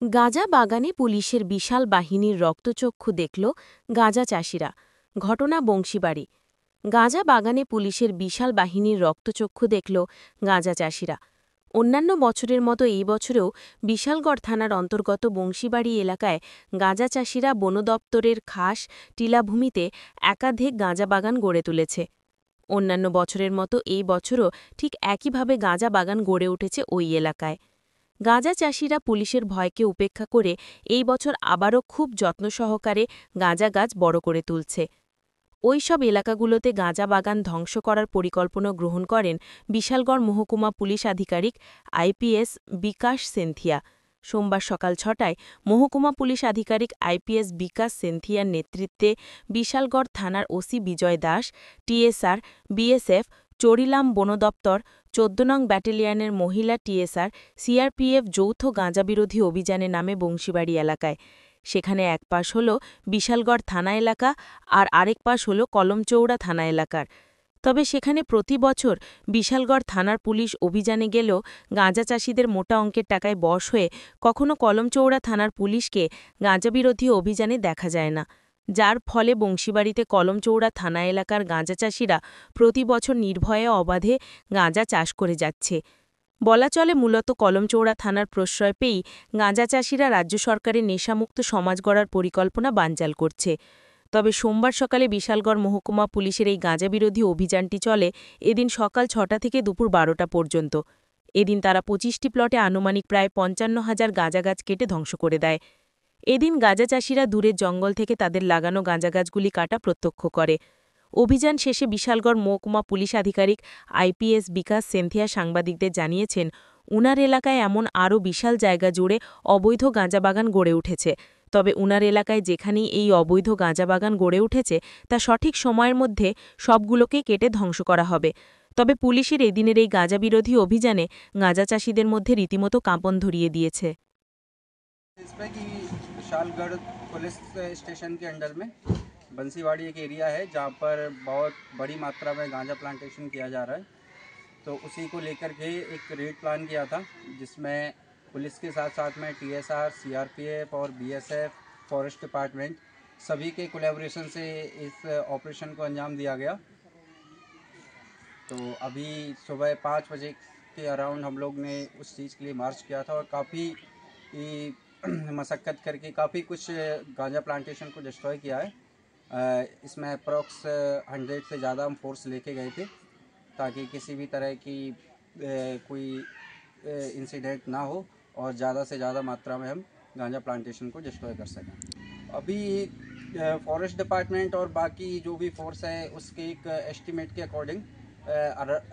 গাঁজা বাগানে পুলিশের বিশাল বাহিনীর রক্তচক্ষু দেখল গাঁজা চাষিরা। ঘটনা বংশীবাড়ি। গাঁজা বাগানে পুলিশের বিশাল বাহিনীর রক্তচক্ষু দেখল গাঁজা চাষিরা। অন্যান্য বছরের মতো এই বছরেও বিশালগড় থানার অন্তর্গত বংশীবাড়ি এলাকায় গাঁজা চাষিরা বন দপ্তরের খাস টিলাভূমিতে একাধিক গাঁজা বাগান গড়ে তুলেছে। অন্যান্য বছরের মতো এই বছরও ঠিক একইভাবে গাঁজা বাগান গড়ে উঠেছে ওই এলাকায়। গাঁজা চাষিরা পুলিশের ভয়কে উপেক্ষা করে এই বছর আবারও খুব যত্ন সহকারে গাঁজা গাছ বড় করে তুলছে। ওই সব এলাকাগুলোতে গাঁজা বাগান ধ্বংস করার পরিকল্পনা গ্রহণ করেন বিশালগড় মহকুমা পুলিশ আধিকারিক আইপিএস বিকাশ সেন্থিয়া। সোমবার সকাল ৬টায় মহকুমা পুলিশ আধিকারিক আইপিএস বিকাশ সেন্থিয়ার নেতৃত্বে বিশালগড় থানার ওসি বিজয় দাস, টিএসআর, বিএসএফ, চরিলাম বন দপ্তর, ১৪ নং ব্যাটালিয়নের মহিলা টিএসআর, সিআরপিএফ যৌথ গাঁজাবিরোধী অভিযানে নামে বংশীবাড়ি এলাকায়। সেখানে এক পাশ হল বিশালগড় থানা এলাকা আর আরেক পাশ হল কলমচৌড়া থানা এলাকার। তবে সেখানে প্রতি বছর বিশালগড় থানার পুলিশ অভিযানে গেলেও গাঁজা চাষিদের মোটা অঙ্কের টাকায় বশ হয়ে কখনো কলমচৌড়া থানার পুলিশকে গাঁজাবিরোধী অভিযানে দেখা যায় না, যার ফলে বংশীবাড়িতে কলমচৌড়া থানা এলাকার গাঁজা চাষিরা প্রতি বছর নির্ভয়ে অবাধে গাঁজা চাষ করে যাচ্ছে। বলা চলে মূলত কলমচৌড়া থানার প্রশ্রয় পেয়েই গাঁজা চাষিরা রাজ্য সরকারের নেশামুক্ত সমাজ গড়ার পরিকল্পনা বানচাল করছে। তবে সোমবার সকালে বিশালগড় মহকুমা পুলিশের এই গাঁজাবিরোধী অভিযানটি চলে এদিন সকাল ৬টা থেকে দুপুর ১২টা পর্যন্ত। এদিন তারা ২৫টি প্লটে আনুমানিক প্রায় ৫৫,০০০ গাঁজা গাছ কেটে ধ্বংস করে দেয়। এদিন গাঁজা চাষিরা দূরের জঙ্গল থেকে তাদের লাগানো গাঁজা গাছগুলি কাটা প্রত্যক্ষ করে। অভিযান শেষে বিশালগড় মহকুমা পুলিশ আধিকারিক আইপিএস বিকাশ সেন্থিয়া সাংবাদিকদের জানিয়েছেন, উনার এলাকায় এমন আরও বিশাল জায়গা জুড়ে অবৈধ গাঁজা বাগান গড়ে উঠেছে। তবে উনার এলাকায় যেখানেই এই অবৈধ গাঁজা বাগান গড়ে উঠেছে তা সঠিক সময়ের মধ্যে সবগুলোকে কেটে ধ্বংস করা হবে। তবে পুলিশের এদিনের এই গাঁজাবিরোধী অভিযানে গাঁজা চাষিদের মধ্যে রীতিমতো কাঁপন ধরিয়ে দিয়েছে। इसमें कि विशालगढ़ पुलिस स्टेशन के अंडर में बंसीवाड़ी एक एरिया है जहाँ पर बहुत बड़ी मात्रा में गांजा प्लांटेशन किया जा रहा है। तो उसी को लेकर के एक रेड प्लान किया था, जिसमें पुलिस के साथ साथ में टीएसआर, सीआरपीएफ और बीएसएफ, फॉरेस्ट डिपार्टमेंट सभी के कोलैबोरेशन से इस ऑपरेशन को अंजाम दिया गया। तो अभी सुबह 5 बजे के अराउंड हम लोग ने उस चीज़ के लिए मार्च किया था और काफ़ी मशक्क़त करके काफ़ी कुछ गांजा प्लांटेशन को डिस्ट्रॉय किया है। इसमें अप्रॉक्स 100 से ज़्यादा हम फोर्स लेके गए थे ताकि किसी भी तरह की कोई इंसिडेंट ना हो और ज़्यादा से ज़्यादा मात्रा में हम गांजा प्लांटेशन को डिस्ट्रॉय कर सकें। अभी फॉरेस्ट डिपार्टमेंट और बाकी जो भी फोर्स है उसके एक एस्टीमेट के अकॉर्डिंग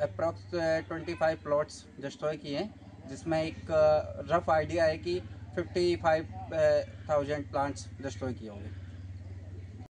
अप्रॉक्स 25 प्लॉट्स डिस्ट्रॉय किए हैं, जिसमें एक रफ आइडिया है कि 55,000 प्लांट्स डिस्ट्रॉय किए होंगे।